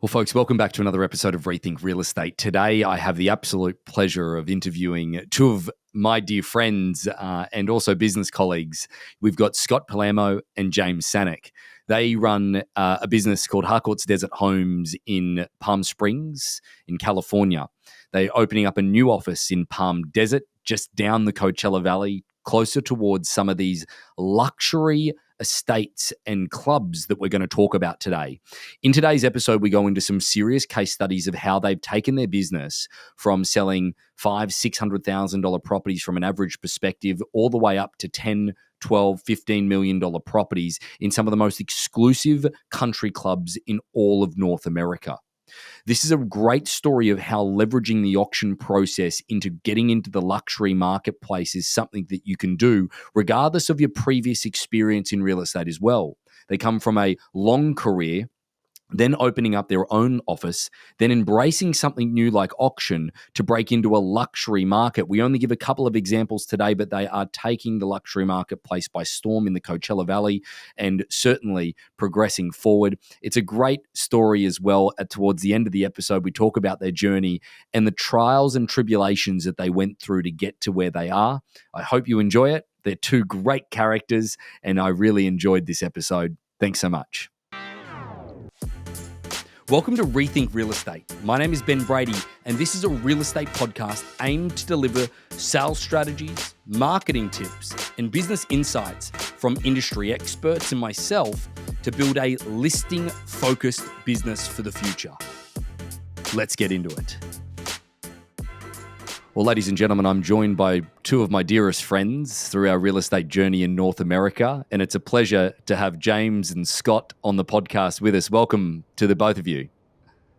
Well, folks, welcome back to another episode of ReThink Real Estate. Today, I have the absolute pleasure of interviewing two of my dear friends and also business colleagues. We've got Scott Palermo and James Sanick. They run a business called Harcourts Desert Homes in Palm Springs in California. They're opening up a new office in Palm Desert, just down the Coachella Valley, closer towards some of these luxury estates and clubs that we're going to talk about today. In today's episode, we go into some serious case studies of how they've taken their business from selling $500,000-$600,000 properties from an average perspective all the way up to $10, $12, $15 million properties in some of the most exclusive country clubs in all of North America. This is a great story of how leveraging the auction process into getting into the luxury marketplace is something that you can do regardless of your previous experience in real estate as well. They come from a long career, then opening up their own office, then embracing something new like auction to break into a luxury market. We only give a couple of examples today, but they are taking the luxury marketplace by storm in the Coachella Valley and certainly progressing forward. It's a great story as well. Towards the end of the episode, we talk about their journey and the trials and tribulations that they went through to get to where they are. I hope you enjoy it. They're two great characters, and I really enjoyed this episode. Thanks so much. Welcome to ReThink Real Estate. My name is Ben Brady, and this is a real estate podcast aimed to deliver sales strategies, marketing tips, and business insights from industry experts and myself to build a listing-focused business for the future. Let's get into it. Well, ladies and gentlemen, I'm joined by two of my dearest friends through our real estate journey in North America, and it's a pleasure to have James and Scott on the podcast with us. Welcome to the both of you.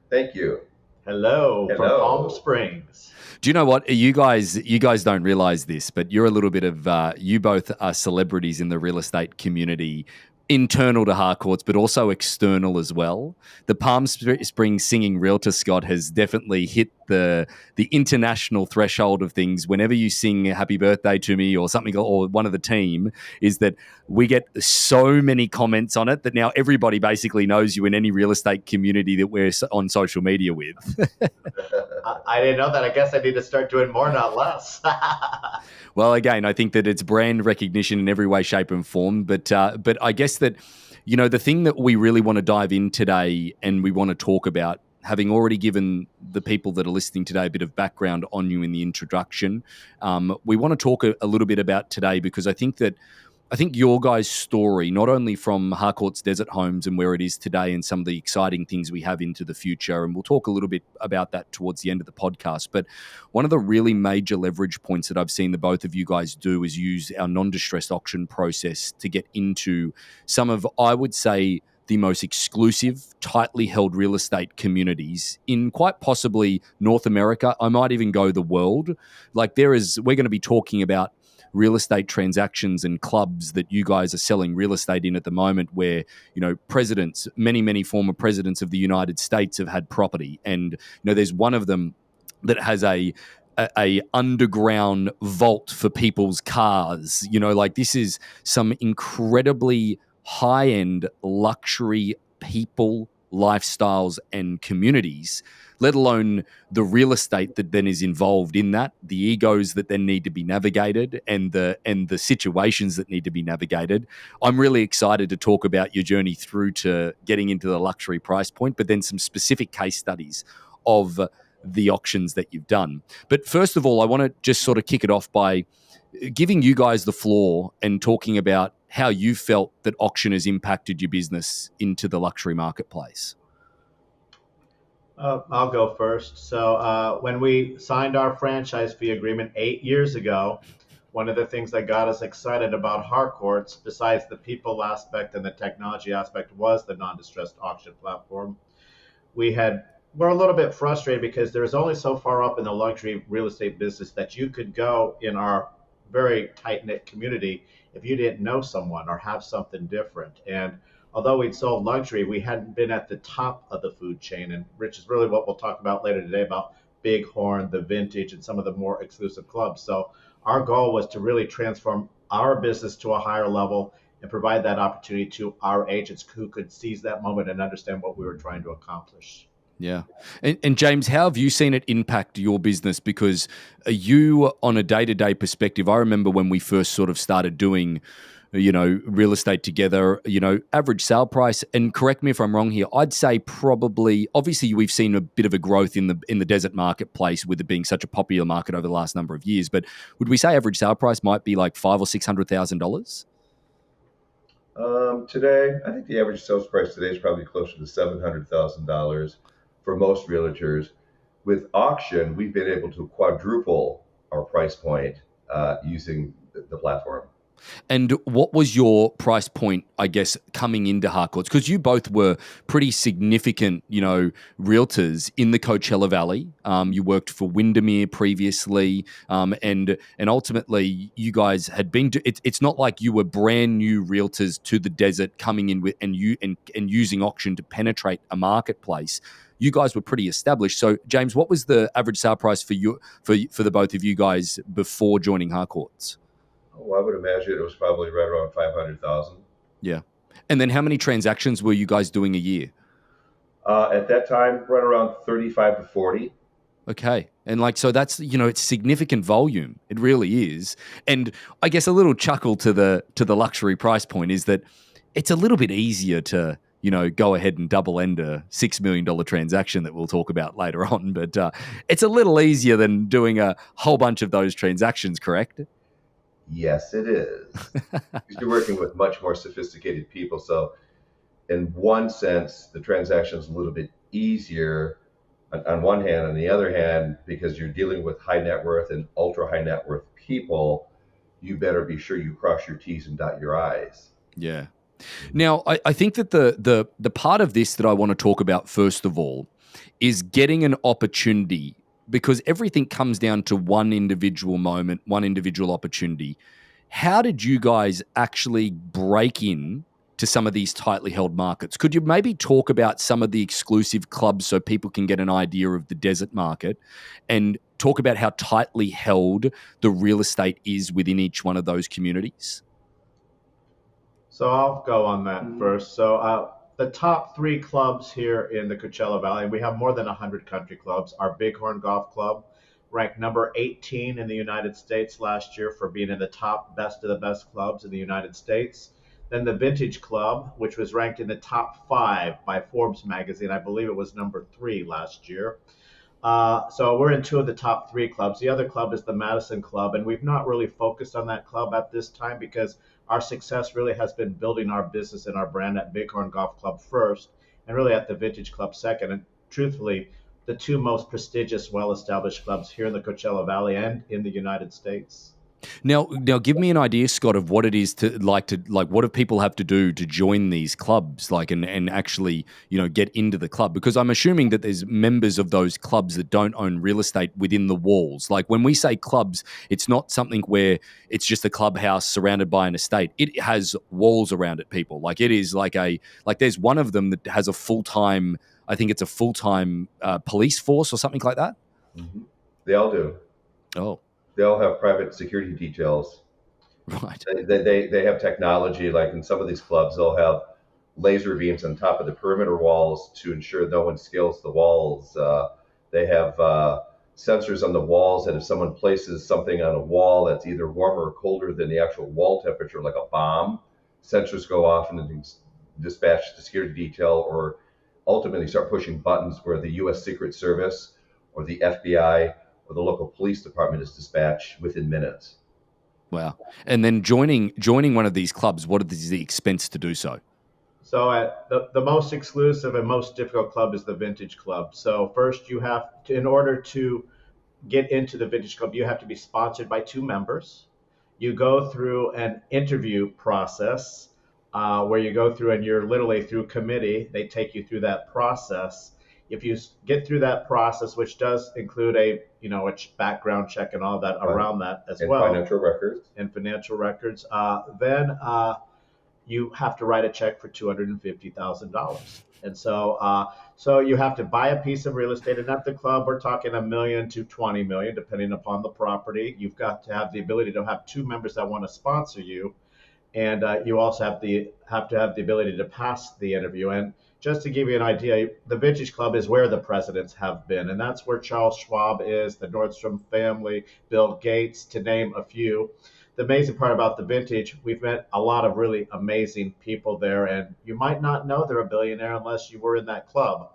Thank you. Hello. From Palm Springs. Do you know what? You guys don't realize this, but you're a little bit of, you both are celebrities in the real estate community, internal to Harcourts, but also external as well. The Palm Springs singing realtor, Scott, has definitely hit the international threshold of things. Whenever you sing happy birthday to me or something, or one of the team, is that we get so many comments on it that now everybody basically knows you in any real estate community that we're on social media with. I didn't know that. I guess I need to start doing more, not less. Well, again, I think that it's brand recognition in every way, shape, and form. But I guess that, you know, the thing that we really want to dive in today and we want to talk about, having already given the people that are listening today a bit of background on you in the introduction, we want to talk a little bit about today because I think your guys' story, not only from Harcourts Desert Homes and where it is today and some of the exciting things we have into the future, and we'll talk a little bit about that towards the end of the podcast, but one of the really major leverage points that I've seen the both of you guys do is use our non-distressed auction process to get into some of, I would say, the most exclusive, tightly held real estate communities in quite possibly North America. I might even go the world. Like we're going to be talking about real estate transactions and clubs that you guys are selling real estate in at the moment where, you know, presidents, many former presidents of the United States have had property. And, you know, there's one of them that has a underground vault for people's cars. You know, like this is some incredibly high-end luxury people, lifestyles and communities, let alone the real estate that then is involved in that, the egos that then need to be navigated and the situations that need to be navigated. I'm really excited to talk about your journey through to getting into the luxury price point, but then some specific case studies of the auctions that you've done. But first of all, I want to just sort of kick it off by giving you guys the floor and talking about how you felt that auction has impacted your business into the luxury marketplace. I'll go first. So when we signed our franchise fee agreement 8 years ago, one of the things that got us excited about Harcourts, besides the people aspect and the technology aspect, was the non-distressed auction platform. We're a little bit frustrated because there's only so far up in the luxury real estate business that you could go in our very tight-knit community if you didn't know someone or have something different. And although we'd sold luxury, we hadn't been at the top of the food chain, and which is really what we'll talk about later today about Bighorn, the Vintage, and some of the more exclusive clubs. So our goal was to really transform our business to a higher level and provide that opportunity to our agents who could seize that moment and understand what we were trying to accomplish. Yeah. And James, how have you seen it impact your business? Because you, on a day-to-day perspective, I remember when we first sort of started doing, real estate together, average sale price, and correct me if I'm wrong here, I'd say probably, obviously we've seen a bit of a growth in the desert marketplace with it being such a popular market over the last number of years, but would we say average sale price might be like $500,000 or $600,000? Today, I think the average sales price today is probably closer to $700,000 for most realtors. With auction, we've been able to quadruple our price point using the platform. And what was your price point, I guess, coming into Harcourts? Because you both were pretty significant, realtors in the Coachella Valley. You worked for Windermere previously, and ultimately, you guys had been. It's not like you were brand new realtors to the desert coming in with and using auction to penetrate a marketplace. You guys were pretty established. So, James, what was the average sale price for you for the both of you guys before joining Harcourts? Oh, I would imagine it was probably right around 500,000. Yeah. And then how many transactions were you guys doing a year? At that time, right around 35 to 40. Okay. And so that's, it's significant volume. It really is. And I guess a little chuckle to the luxury price point is that it's a little bit easier to, go ahead and double end a $6 million transaction that we'll talk about later on. But it's a little easier than doing a whole bunch of those transactions, correct? Yes, it is. Because you're working with much more sophisticated people. So in one sense, the transaction is a little bit easier on one hand. On the other hand, because you're dealing with high net worth and ultra high net worth people, you better be sure you cross your T's and dot your I's. Yeah. Now, I think that the part of this that I want to talk about first of all is getting an opportunity, because everything comes down to one individual moment, one individual opportunity. How did you guys actually break in to some of these tightly held markets? Could you maybe talk about some of the exclusive clubs so people can get an idea of the desert market, and talk about how tightly held the real estate is within each one of those communities? So I'll go on that first. So the top three clubs here in the Coachella Valley, we have more than 100 country clubs. Our Bighorn Golf Club ranked number 18 in the United States last year for being in the top best of the best clubs in the United States. Then the Vintage Club, which was ranked in the top 5 by Forbes magazine. I believe it was number 3 last year. So we're in 2 of the top 3 clubs. The other club is the Madison Club, and we've not really focused on that club at this time because our success really has been building our business and our brand at Bighorn Golf Club first, and really at the Vintage Club second. And truthfully, the 2 most prestigious, well-established clubs here in the Coachella Valley and in the United States. Now, give me an idea, Scott, of what it is to what do people have to do to join these clubs, and actually, get into the club? Because I'm assuming that there's members of those clubs that don't own real estate within the walls. Like when we say clubs, it's not something where it's just a clubhouse surrounded by an estate. It has walls around it, people. Like it is like there's one of them that has a full-time, I think it's a full-time police force or something like that. Mm-hmm. They all do. Oh. They all have private security details. Right. They have technology, like in some of these clubs, they'll have laser beams on top of the perimeter walls to ensure no one scales the walls. They have sensors on the walls that if someone places something on a wall that's either warmer or colder than the actual wall temperature, like a bomb, sensors go off and then dispatch the security detail, or ultimately start pushing buttons where the U.S. Secret Service or the FBI or the local police department is dispatched within minutes. Wow. And then joining one of these clubs, what is the expense to do so? So the most exclusive and most difficult club is the Vintage Club. So first you have to, in order to get into the Vintage Club, you have to be sponsored by 2 members. You go through an interview process where you go through, and you're literally through committee. They take you through that process. If you get through that process, which does include a background check and all that around that as well, financial records, then you have to write a check for $250,000. And so you have to buy a piece of real estate, and at the club we're talking $1 million to $20 million, depending upon the property. You've got to have the ability to have 2 members that want to sponsor you. and you also have to have the ability to pass the interview. And just to give you an idea, the Vintage Club is where the presidents have been, and that's where Charles Schwab is, the Nordstrom family, Bill Gates, to name a few. The amazing part about the Vintage, we've met a lot of really amazing people there, and you might not know they're a billionaire unless you were in that club.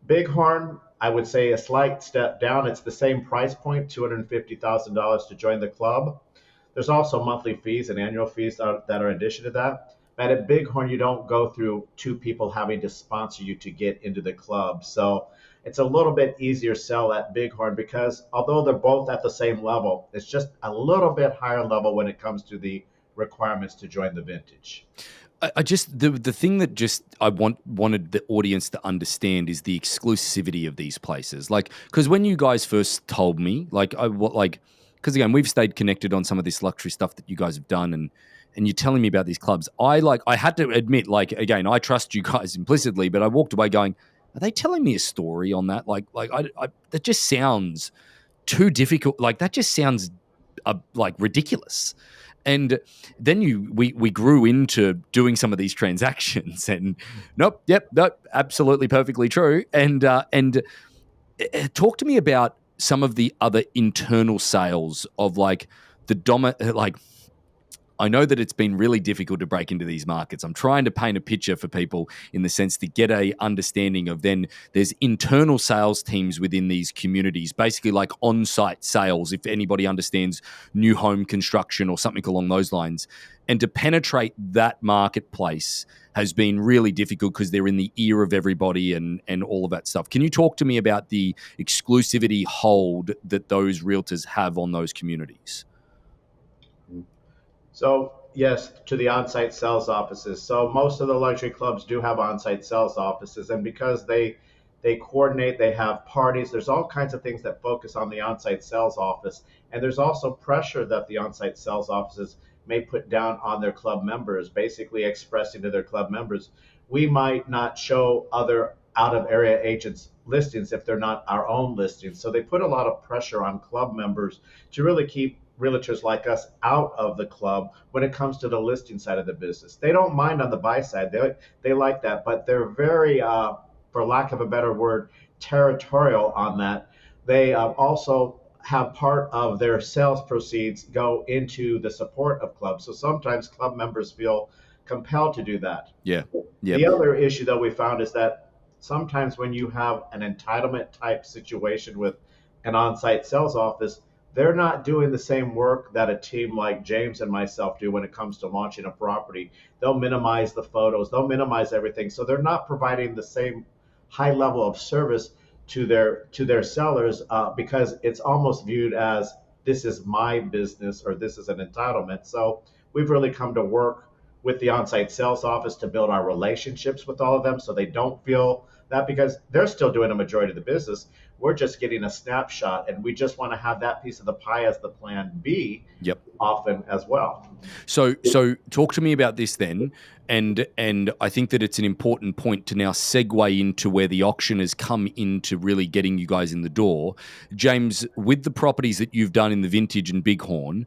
Bighorn, I would say a slight step down. It's the same price point, $250,000 to join the club. There's also monthly fees and annual fees that are in addition to that. But at Bighorn, you don't go through two people having to sponsor you to get into the club. So it's a little bit easier sell at Bighorn because although they're both at the same level, it's just a little bit higher level when it comes to the requirements to join the Vintage. I just the thing that just I wanted the audience to understand is the exclusivity of these places. Like, because when you guys first told me, because again we've stayed connected on some of this luxury stuff that you guys have done, and you're telling me about these clubs. I had to admit, like, again, I trust you guys implicitly, but I walked away going, are they telling me a story on that? That just sounds too difficult. Like that just sounds like ridiculous. And then we grew into doing some of these transactions, and nope, absolutely perfectly true. And talk to me about some of the other internal sales of like I know that it's been really difficult to break into these markets. I'm trying to paint a picture for people in the sense to get a understanding of then there's internal sales teams within these communities, basically like on-site sales, if anybody understands new home construction or something along those lines. And to penetrate that marketplace has been really difficult because they're in the ear of everybody and all of that stuff. Can you talk to me about the exclusivity hold that those realtors have on those communities? So yes, to the on-site sales offices. So most of the luxury clubs do have on-site sales offices, and because they coordinate, they have parties. There's all kinds of things that focus on the on-site sales office, and there's also pressure that the on-site sales offices may put down on their club members, basically expressing to their club members, we might not show other out-of-area agents listings if they're not our own listings. So they put a lot of pressure on club members to really keep realtors like us out of the club when it comes to the listing side of the business. They don't mind on the buy side. They like that, but they're very, for lack of a better word, territorial on that. They also have part of their sales proceeds go into the support of clubs. So sometimes club members feel compelled to do that. Yeah. Yep. The other issue that we found is that sometimes when you have an entitlement type situation with an on-site sales office, they're not doing the same work that a team like James and myself do when it comes to launching a property. They'll minimize the photos, they'll minimize everything. So they're not providing the same high level of service to their sellers because it's almost viewed as this is my business or this is an entitlement. So we've really come to work with the on-site sales office to build our relationships with all of them so they don't feel that because they're still doing a majority of the business. We're just getting a snapshot, and we just want to have that piece of the pie as the plan B. Yep. Often as well. So talk to me about this then, and I think that it's an important point to now segue into where the auction has come into really getting you guys in the door. James, with the properties that you've done in the Vintage and Bighorn,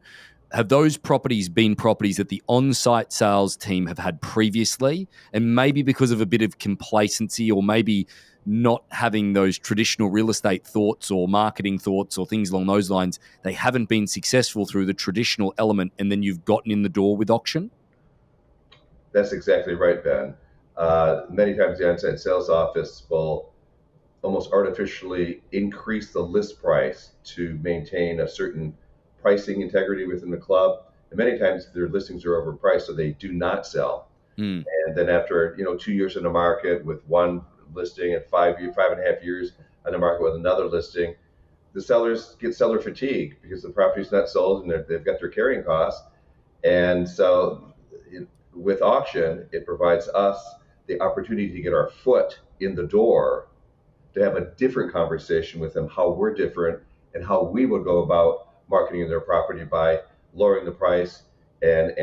have those properties been properties that the on-site sales team have had previously, and maybe because of a bit of complacency or maybe not having those traditional real estate thoughts or marketing thoughts or things along those lines, they haven't been successful through the traditional element, and then you've gotten in the door with auction? That's exactly right, Ben. Many times the on-site sales office will almost artificially increase the list price to maintain a certain pricing integrity within the club. And many times their listings are overpriced, so they do not sell. And then after 2 years in the market with one listing and 5.5 years on the market with another listing, the sellers get seller fatigue because the property's not sold and they've got their carrying costs. And so with auction, it provides us the opportunity to get our foot in the door, to have a different conversation with them, how we're different and how we would go about marketing their property by lowering the price and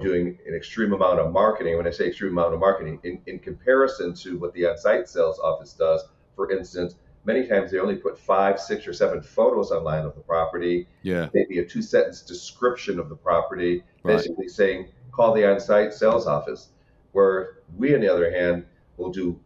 doing an extreme amount of marketing. When I say extreme amount of marketing, in comparison to what the on-site sales office does, for instance, many times they only put 5, 6, or 7 photos online of the property. Yeah. Maybe a 2-sentence description of the property, basically saying, call the on-site sales office, where we, on the other hand, will do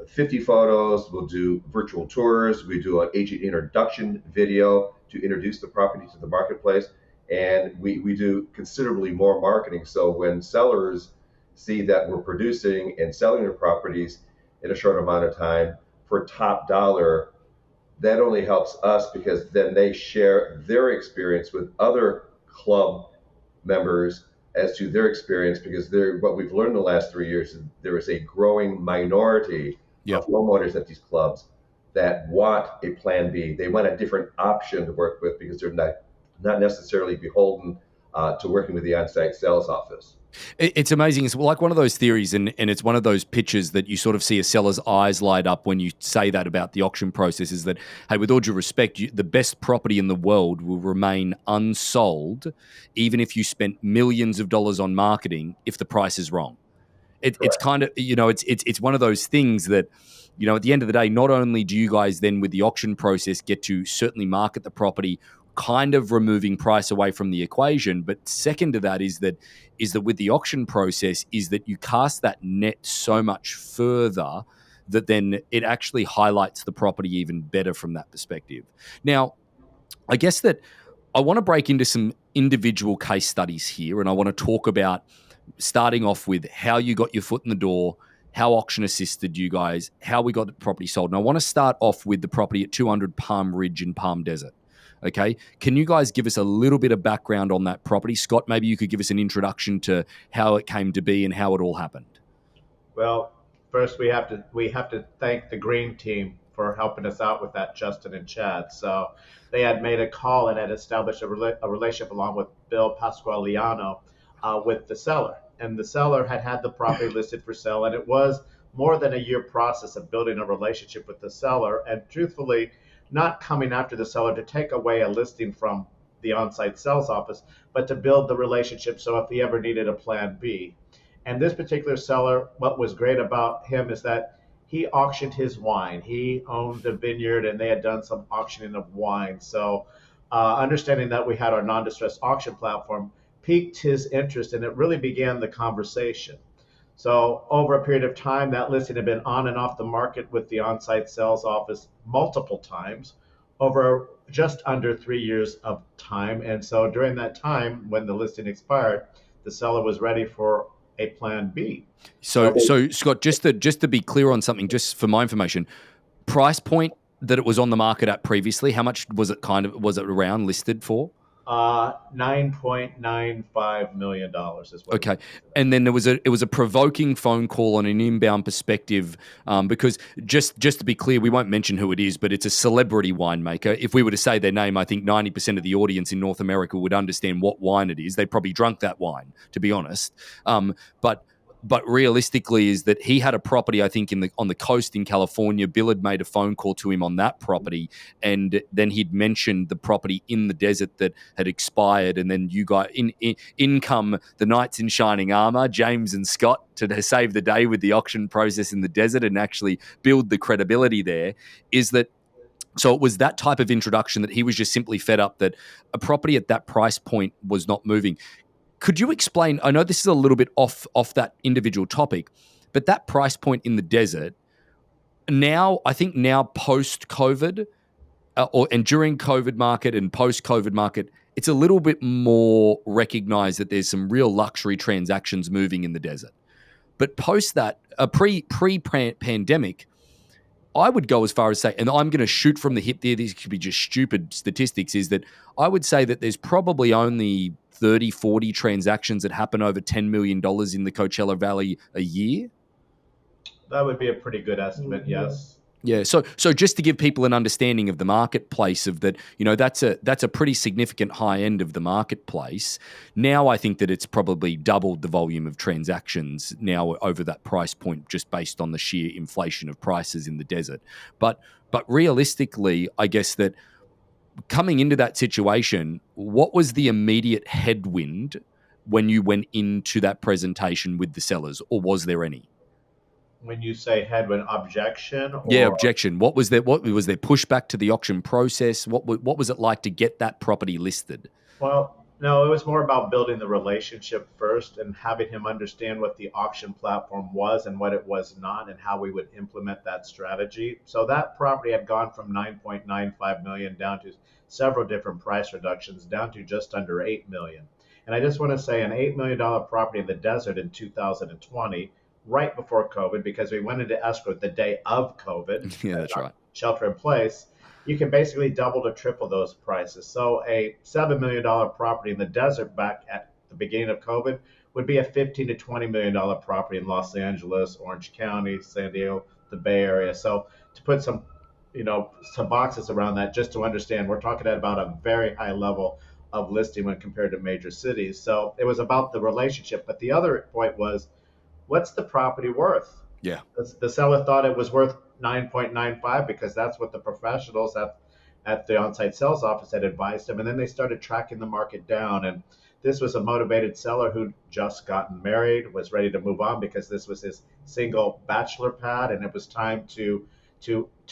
50 photos, we'll do virtual tours, we do an agent introduction video to introduce the property to the marketplace, and we do considerably more marketing. So when sellers see that we're producing and selling their properties in a short amount of time for top dollar, that only helps us because then they share their experience with other club members as to their experience, because what we've learned in the last 3 years is there is a growing minority Yep. of homeowners at these clubs that want a plan B. They want a different option to work with because they're not necessarily beholden to working with the on-site sales office. It's amazing. It's like one of those theories, and it's one of those pictures that you sort of see a seller's eyes light up when you say that about the auction process, is that, hey, with all due respect, the best property in the world will remain unsold even if you spent millions of dollars on marketing if the price is wrong. It's kind of, it's one of those things that, at the end of the day, not only do you guys then with the auction process get to certainly market the property, kind of removing price away from the equation, but second to that is that with the auction process is that you cast that net so much further that then it actually highlights the property even better from that perspective. Now, I guess that I want to break into some individual case studies here, and I want to talk about starting off with how you got your foot in the door, how auction assisted you guys, how we got the property sold. And I want to start off with the property at 200 Palm Ridge in Palm Desert. Okay. Can you guys give us a little bit of background on that property? Scott, maybe you could give us an introduction to how it came to be and how it all happened. Well, first we have to thank the Green team for helping us out with that, Justin and Chad. So they had made a call and had established a relationship along with Bill Pasqualiano with the seller. And the seller had the property listed for sale, and it was more than a year process of building a relationship with the seller and truthfully not coming after the seller to take away a listing from the on-site sales office, but to build the relationship so if he ever needed a plan B. And this particular seller, what was great about him is that he auctioned his wine. He owned a vineyard and they had done some auctioning of wine. So understanding that we had our non-distressed auction platform piqued his interest, and it really began the conversation. So over a period of time, that listing had been on and off the market with the on-site sales office multiple times over just under 3 years of time. And so during that time, when the listing expired, the seller was ready for a plan B. So Scott, just to be clear on something, just for my information, price point that it was on the market at previously, how much was it around listed for? $9.95 million is what. Okay, and then it was a provoking phone call on an inbound perspective, because just to be clear, we won't mention who it is, but it's a celebrity winemaker. If we were to say their name, I think 90% of the audience in North America would understand what wine it is. They probably drunk that wine, to be honest. But realistically is that he had a property, I think, on the coast in California. Bill had made a phone call to him on that property, and then he'd mentioned the property in the desert that had expired. And then you got in come the knights in shining armor, James and Scott, to save the day with the auction process in the desert and actually build the credibility there. So it was that type of introduction that he was just simply fed up that a property at that price point was not moving. Could you explain, I know this is a little bit off that individual topic, but that price point in the desert, I think post-COVID, and during COVID market and post-COVID market, it's a little bit more recognized that there's some real luxury transactions moving in the desert. But post that, pre-pandemic, I would go as far as say, and I'm going to shoot from the hip there, these could be just stupid statistics, is that I would say that there's probably only 30, 40 transactions that happen over $10 million in the Coachella Valley a year. That would be a pretty good estimate, yes. Yeah, so just to give people an understanding of the marketplace of that, that's a pretty significant high end of the marketplace. Now I think that it's probably doubled the volume of transactions now over that price point just based on the sheer inflation of prices in the desert. But realistically, I guess that coming into that situation, what was the immediate headwind when you went into that presentation with the sellers, or was there any? When you say headwind, objection? Yeah, objection. What was there pushback to the auction process? What was it like to get that property listed? Well, No, it was more about building the relationship first and having him understand what the auction platform was and what it was not and how we would implement that strategy. So that property had gone from 9.95 million down to several different price reductions down to just under 8 million. And I just want to say an $8 million property in the desert in 2020, right before COVID, because we went into escrow the day of COVID, Yeah, that's right. shelter in place, you can basically double to triple those prices. So a $7 million property in the desert back at the beginning of COVID would be a 15 to $20 million property in Los Angeles, Orange County, San Diego, the Bay Area. So to put some, some boxes around that, just to understand, we're talking about a very high level of listing when compared to major cities. So it was about the relationship. But the other point was, what's the property worth? Yeah. The seller thought it was worth 9.95 because that's what the professionals at the on-site sales office had advised him. And then they started tracking the market down. And this was a motivated seller who just gotten married, was ready to move on because this was his single bachelor pad, and it was time to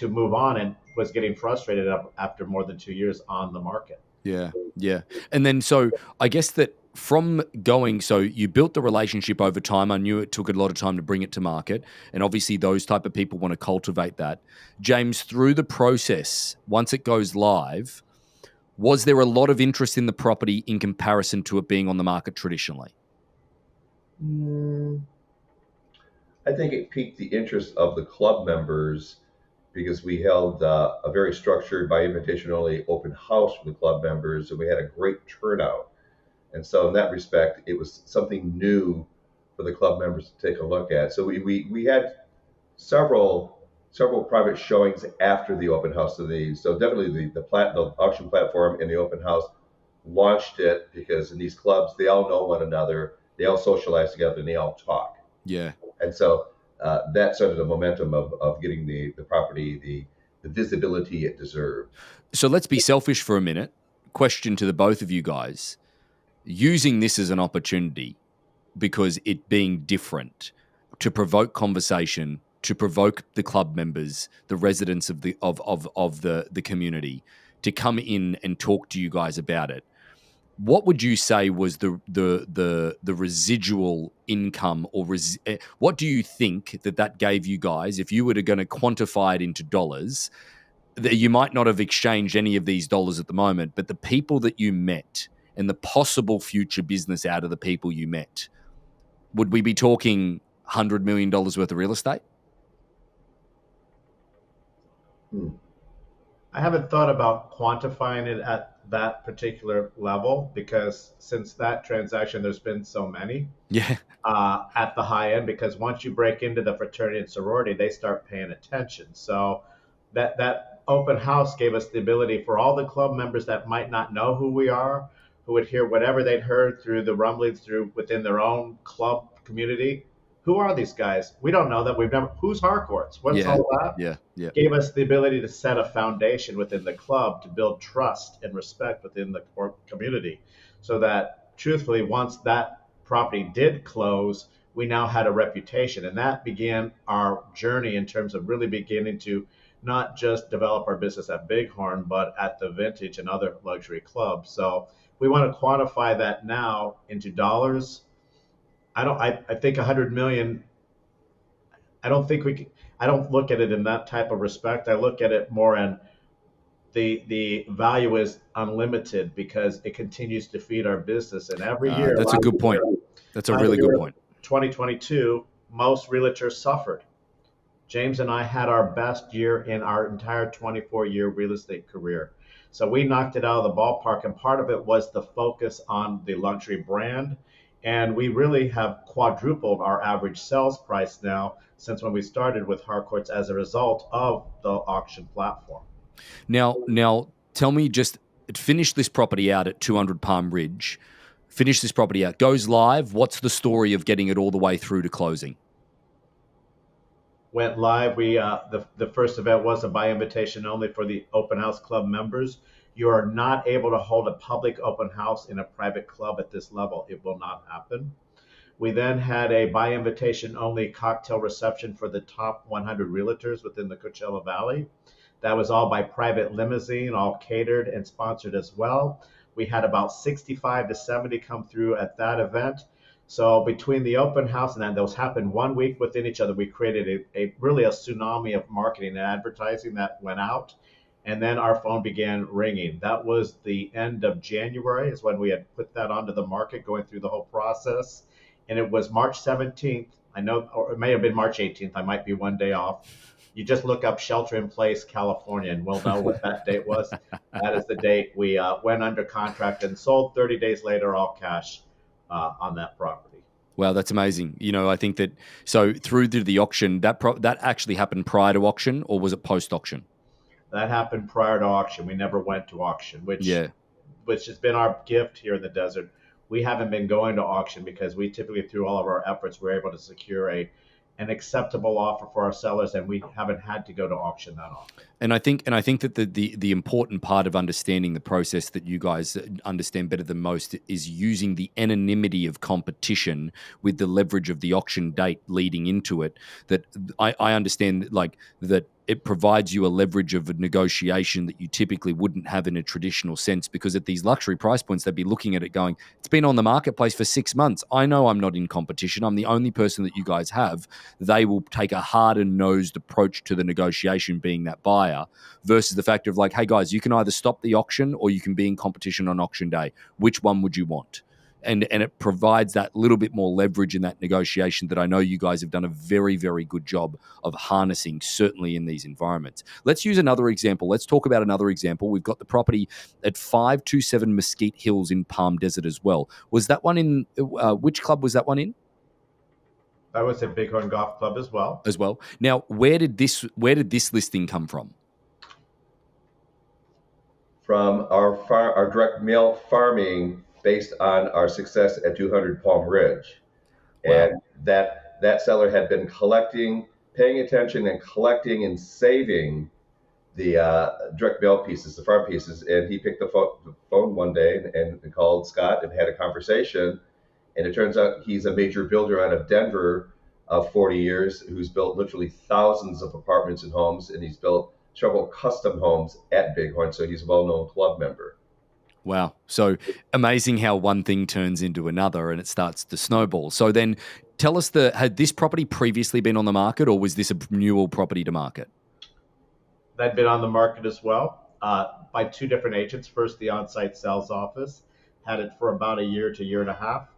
move on, and was getting frustrated after more than 2 years on the market. Yeah, yeah. And then so I guess that from going, so you built the relationship over time. I knew it took a lot of time to bring it to market. And obviously those type of people want to cultivate that. James, through the process, once it goes live, was there a lot of interest in the property in comparison to it being on the market traditionally? Mm, I think it piqued the interest of the club members because we held a very structured by invitation only open house for the club members, and we had a great turnout. And so, in that respect, it was something new for the club members to take a look at. So we had several private showings after the open house of these. So definitely the auction platform and the open house launched it because in these clubs they all know one another, they all socialize together, and they all talk. Yeah. And so that started the momentum of getting the property the visibility it deserved. So let's be selfish for a minute. Question to the both of you guys. Using this as an opportunity, because it being different, to provoke conversation, to provoke the club members, the residents of the community, to come in and talk to you guys about it. What would you say was the residual income, or what do you think that gave you guys, if you were going to quantify it into dollars? That you might not have exchanged any of these dollars at the moment, but the people that you met and the possible future business out of the people you met, would we be talking $100 million worth of real estate? I haven't thought about quantifying it at that particular level because since that transaction, there's been so many Yeah. at the high end. Because once you break into the fraternity and sorority, they start paying attention. So that open house gave us the ability for all the club members that might not know who we are, who would hear whatever they'd heard through the rumblings through within their own club community. Who are these guys? We don't know them. We've never. Who's Harcourts? What's Yeah. all that? Yeah. Yeah. Gave us the ability to set a foundation within the club to build trust and respect within the community, so that truthfully, once that property did close, we now had a reputation, and that began our journey in terms of really beginning to not just develop our business at Bighorn, but at the Vintage and other luxury clubs. So we want to quantify that now into dollars. I think 100 million. I don't think we can, I don't look at it in that type of respect. I look at it more in the value is unlimited because it continues to feed our business. And every year, That's a good point. That's a really good point. 2022, most realtors suffered. James and I had our best year in our entire 24-year real estate career. So we knocked it out of the ballpark, and part of it was the focus on the luxury brand. And we really have quadrupled our average sales price now since when we started with Harcourts as a result of the auction platform. Now, tell me, just finish this property out at 200 Palm Ridge. Finish this property out. Goes live. What's the story of getting it all the way through to closing? Went live. We the first event was a by invitation only for the open house club members. You are not able to hold a public open house in a private club at this level. It will not happen. We then had a by invitation only cocktail reception for the top 100 realtors within the Coachella Valley. That was all by private limousine, all catered and sponsored as well. We had about 65 to 70 come through at that event. So between the open house and then those happened 1 week within each other, we created a really a tsunami of marketing and advertising that went out. And then our phone began ringing. That was the end of January is when we had put that onto the market, going through the whole process. And it was March 17th. I know, or it may have been March 18th. I might be one day off. You just look up shelter in place California and we'll know what that date was. That is the date we went under contract and sold 30 days later, all cash on that property. Wow, that's amazing. I think that so through to the auction, that actually happened prior to auction, or was it post auction? That happened prior to auction. We never went to auction, which has been our gift here in the desert. We haven't been going to auction because we typically, through all of our efforts, we're able to secure an acceptable offer for our sellers, and we haven't had to go to auction that often. And I think that the important part of understanding the process that you guys understand better than most is using the anonymity of competition with the leverage of the auction date leading into it. That I understand that it provides you a leverage of a negotiation that you typically wouldn't have in a traditional sense, because at these luxury price points, they'd be looking at it going, it's been on the marketplace for 6 months. I know I'm not in competition. I'm the only person that you guys have. They will take a hard and nosed approach to the negotiation, being that buyer, versus the fact of hey guys, you can either stop the auction or you can be in competition on auction day. Which one would you want? And it provides that little bit more leverage in that negotiation that I know you guys have done a very, very good job of harnessing, certainly in these environments. Let's use another example. Let's talk about another example. We've got the property at 527 Mesquite Hills in Palm Desert as well. Was that one in, which club was that one in? That was a Bighorn Golf Club as well. Now, where did this listing come from? From our direct mail farming, based on our success at 200 Palm Ridge. Wow. And that seller had been paying attention and collecting and saving the direct mail pieces, the farm pieces. And he picked the phone one day and called Scott and had a conversation. And it turns out he's a major builder out of Denver of 40 years who's built literally thousands of apartments and homes. And he's built several custom homes at Bighorn. So he's a well-known club member. Wow. So amazing how one thing turns into another and it starts to snowball. So then tell us, had this property previously been on the market, or was this a renewal property to market? That'd been on the market as well by two different agents. First, the on-site sales office had it for about a year to year and a half.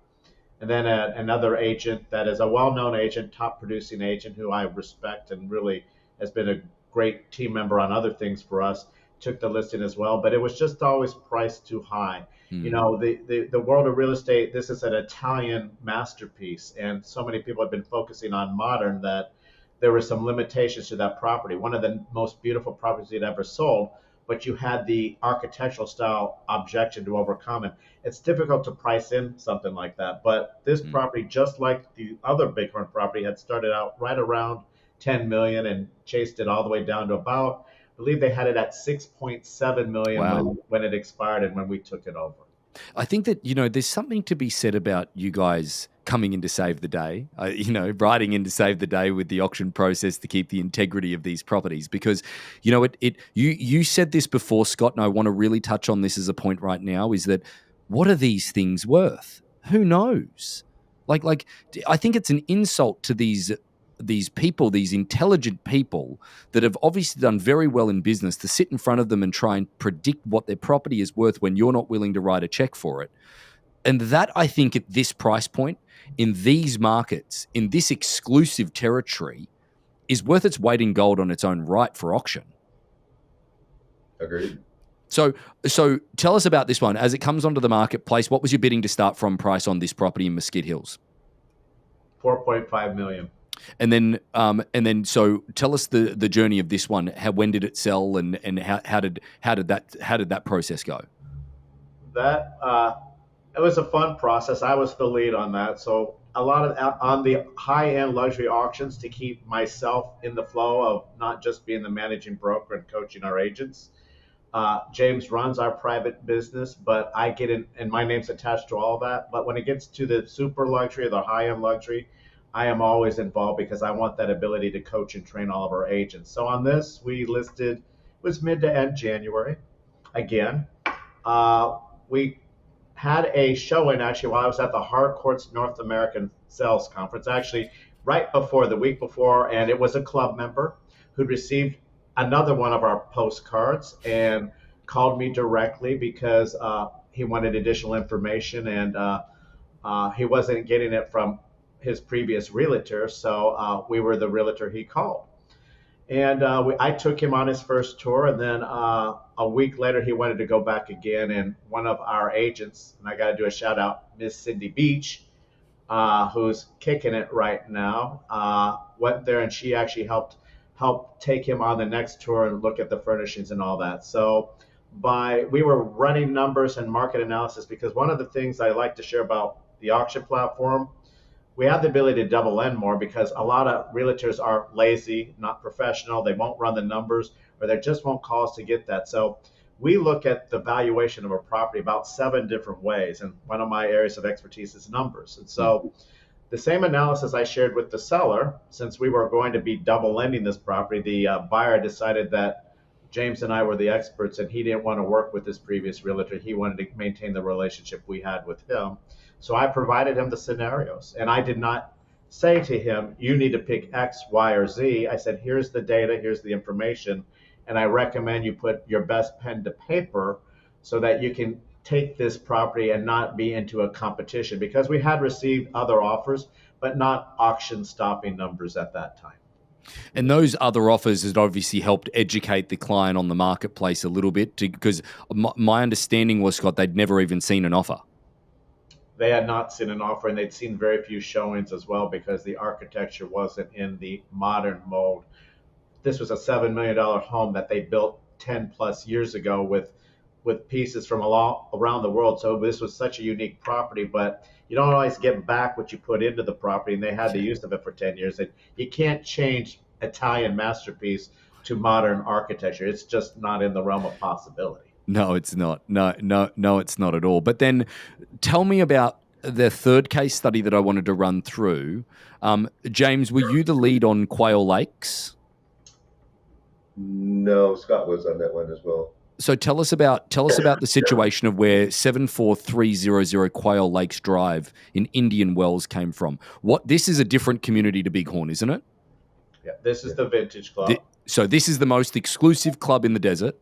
And then another agent that is a well-known agent, top producing agent who I respect and really has been a great team member on other things for us, took the listing as well, but it was just always priced too high. The world of real estate, this is an Italian masterpiece, and so many people have been focusing on modern that there were some limitations to that property. One of the most beautiful properties you'd ever sold, but you had the architectural style objection to overcome, and it's difficult to price in something like that. But this property, just like the other Bighorn property, had started out right around 10 million and chased it all the way down to about, I believe they had it at 6.7 million. Wow. when it expired and when we took it over. I think that, there's something to be said about you guys coming in to save the day, riding in to save the day with the auction process to keep the integrity of these properties. Because, you said this before, Scott, and I want to really touch on this as a point right now, is that what are these things worth? Who knows? I think it's an insult to these people, these intelligent people that have obviously done very well in business, to sit in front of them and try and predict what their property is worth when you're not willing to write a check for it. And that, I think, at this price point, in these markets, in this exclusive territory, is worth its weight in gold on its own right for auction. Agreed. So tell us about this one. As it comes onto the marketplace, what was your bidding to start from price on this property in Mesquite Hills? 4.5 million. And then, so tell us the journey of this one. When did it sell, and how did that process go? That it was a fun process. I was the lead on that, so a lot of on the high-end luxury auctions to keep myself in the flow of not just being the managing broker and coaching our agents. James runs our private business, but I get in, and my name's attached to all that. But when it gets to the super luxury or the high-end luxury, I am always involved because I want that ability to coach and train all of our agents. So on this, we listed, it was mid to end January. Again, we had a showing actually while I was at the Harcourts North American Sales Conference, actually right before the week before, and it was a club member who received another one of our postcards and called me directly because he wanted additional information and he wasn't getting it from his previous realtor, so we were the realtor he called. And I took him on his first tour, and then a week later, he wanted to go back again. And one of our agents, and I got to do a shout out, Miss Cindy Beach, who's kicking it right now, went there, and she actually helped take him on the next tour and look at the furnishings and all that. So we were running numbers and market analysis because one of the things I like to share about the auction platform, we have the ability to double end more because a lot of realtors are lazy, not professional. They won't run the numbers or they just won't call us to get that. So we look at the valuation of a property about 7 different ways. And one of my areas of expertise is numbers. And so the same analysis I shared with the seller, since we were going to be double lending this property, the buyer decided that James and I were the experts and he didn't want to work with his previous realtor. He wanted to maintain the relationship we had with him. So I provided him the scenarios, and I did not say to him, you need to pick X, Y, or Z. I said, here's the data, here's the information, and I recommend you put your best pen to paper so that you can take this property and not be into a competition, because we had received other offers, but not auction stopping numbers at that time. And those other offers had obviously helped educate the client on the marketplace a little bit, because my understanding was, Scott, they'd never even seen an offer. They had not seen an offer, and they'd seen very few showings as well because the architecture wasn't in the modern mold. This was a $7 million home that they built 10 plus years ago with pieces from around the world. So this was such a unique property, but you don't always get back what you put into the property, and they had the use of it for 10 years. And you can't change Italian masterpiece to modern architecture. It's just not in the realm of possibility. No, it's not. No, it's not at all. But then tell me about the third case study that I wanted to run through. James, were you the lead on Quail Lakes? No, Scott was on that one as well. So tell us about the situation of where 74300 Quail Lakes Drive in Indian Wells came from. This is a different community to Bighorn, isn't it? Yeah, this is the Vintage Club. So this is the most exclusive club in the desert.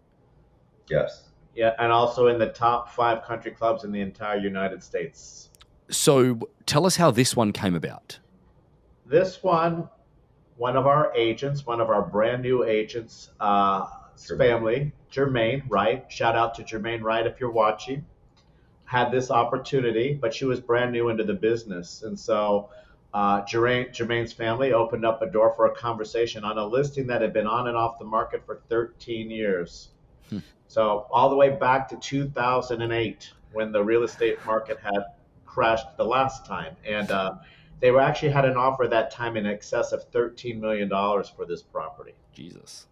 Yes. Yeah, and also in the top 5 country clubs in the entire United States. So tell us how this one came about. This one of our agents, one of our brand new agents, family, Jermaine Wright, shout out to Jermaine Wright if you're watching, had this opportunity, but she was brand new into the business. And so Jermaine's family opened up a door for a conversation on a listing that had been on and off the market for 13 years. So all the way back to 2008 when the real estate market had crashed the last time. And they actually had an offer at that time in excess of $13 million for this property. Jesus.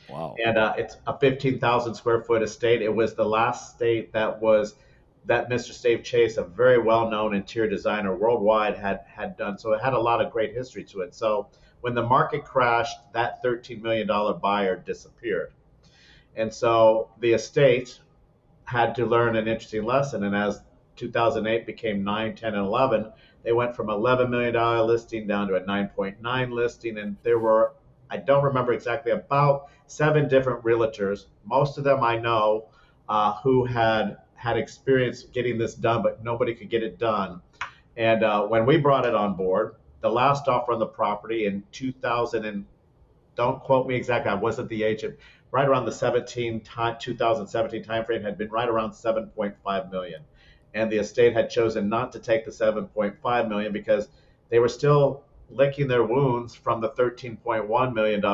Wow. And it's a 15,000 square foot estate. It was the last estate that Mr. Steve Chase, a very well-known interior designer worldwide, had done. So it had a lot of great history to it. So when the market crashed, that $13 million buyer disappeared. And so the estate had to learn an interesting lesson. And as 2008 became 9, 10, and 11, they went from $11 million listing down to a 9.9 listing. And there were, I don't remember exactly, about 7 different realtors. Most of them I know who had experience getting this done, but nobody could get it done. And when we brought it on board, the last offer on the property in 2000, and don't quote me exactly, I wasn't the agent, right around the 2017 timeframe had been right around 7.5 million. And the estate had chosen not to take the 7.5 million because they were still licking their wounds from the $13.1 million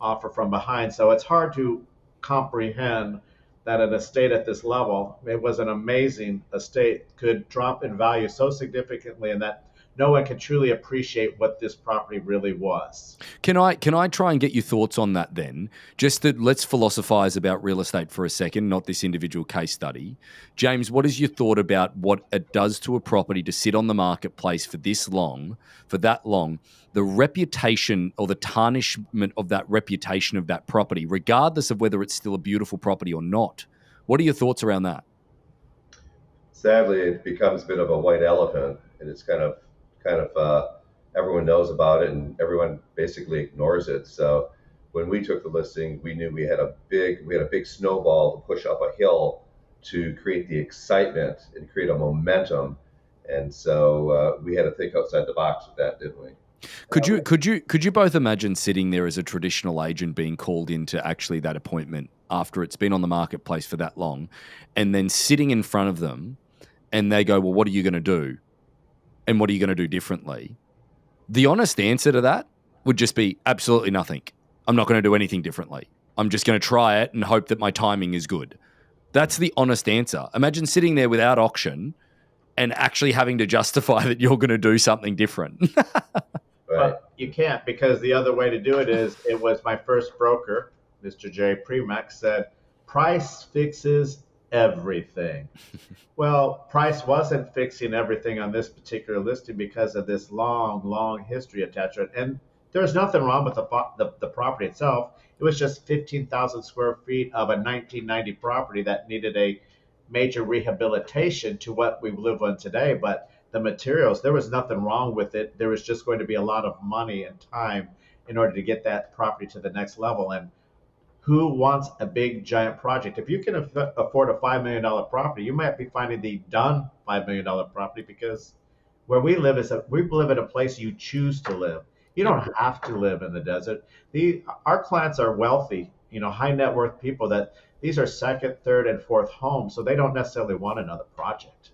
offer from behind. So it's hard to comprehend that an estate at this level, it was an amazing estate, could drop in value so significantly, and that no one can truly appreciate what this property really was. Can I try and get your thoughts on that then? Just that, let's philosophize about real estate for a second, not this individual case study. James, what is your thought about what it does to a property to sit on the marketplace for that long, the reputation or the tarnishment of that reputation of that property, regardless of whether it's still a beautiful property or not? What are your thoughts around that? sadly, it becomes a bit of a white elephant, and it's kind of everyone knows about it, and everyone basically ignores it. So when we took the listing, we knew we had a big snowball to push up a hill to create the excitement and create a momentum, and so we had to think outside the box with that, didn't we? Could you both imagine sitting there as a traditional agent being called into actually that appointment after it's been on the marketplace for that long, and then sitting in front of them, and they go, "Well, what are you going to do? And what are you going to do differently?" The honest answer to that would just be absolutely nothing. I'm not going to do anything differently. I'm just going to try it and hope that my timing is good. That's the honest answer. Imagine sitting there without auction and actually having to justify that you're going to do something different. Right. But you can't, because the other way to do it is, it was my first broker, Mr. Jerry Premack, said, price fixes everything. Well, price wasn't fixing everything on this particular listing because of this long, long history attached to it. And there's nothing wrong with the property itself. It was just 15,000 square feet of a 1990 property that needed a major rehabilitation to what we live on today. But the materials, there was nothing wrong with it. There was just going to be a lot of money and time in order to get that property to the next level. And who wants a big giant project? If you can afford a $5 million property, you might be finding the done $5 million property, because where we live we live in a place you choose to live. You don't have to live in the desert. Our clients are wealthy, high net worth people that these are second, third, and fourth homes, so they don't necessarily want another project.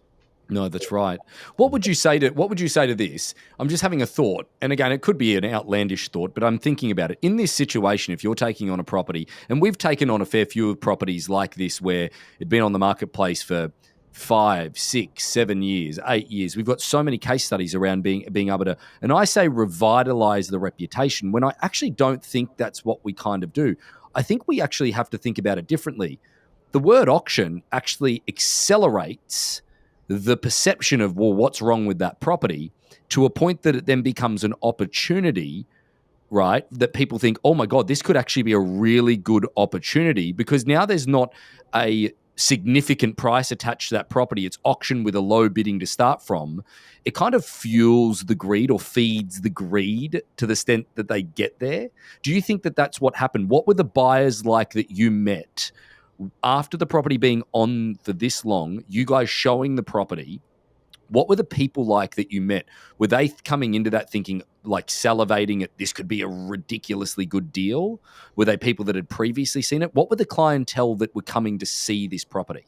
No, that's right. What would you say to this? I'm just having a thought. And again, it could be an outlandish thought, but I'm thinking about it. In this situation, if you're taking on a property, and we've taken on a fair few of properties like this where it'd been on the marketplace for 5, 6, 7 years, 8 years. We've got so many case studies around being able to, and I say revitalize the reputation, when I actually don't think that's what we kind of do. I think we actually have to think about it differently. The word auction actually accelerates the perception of, well, what's wrong with that property, to a point that it then becomes an opportunity, right? That people think, oh my God, this could actually be a really good opportunity, because now there's not a significant price attached to that property. It's auctioned with a low bidding to start from. It kind of fuels the greed, or feeds the greed to the extent that they get there. Do you think that that's what happened? What were the buyers like that you met after the property being on for this long, you guys showing the property? What were the people like that you met? Were they coming into that thinking, like salivating at this could be a ridiculously good deal? Were they people that had previously seen it? What were the clientele that were coming to see this property?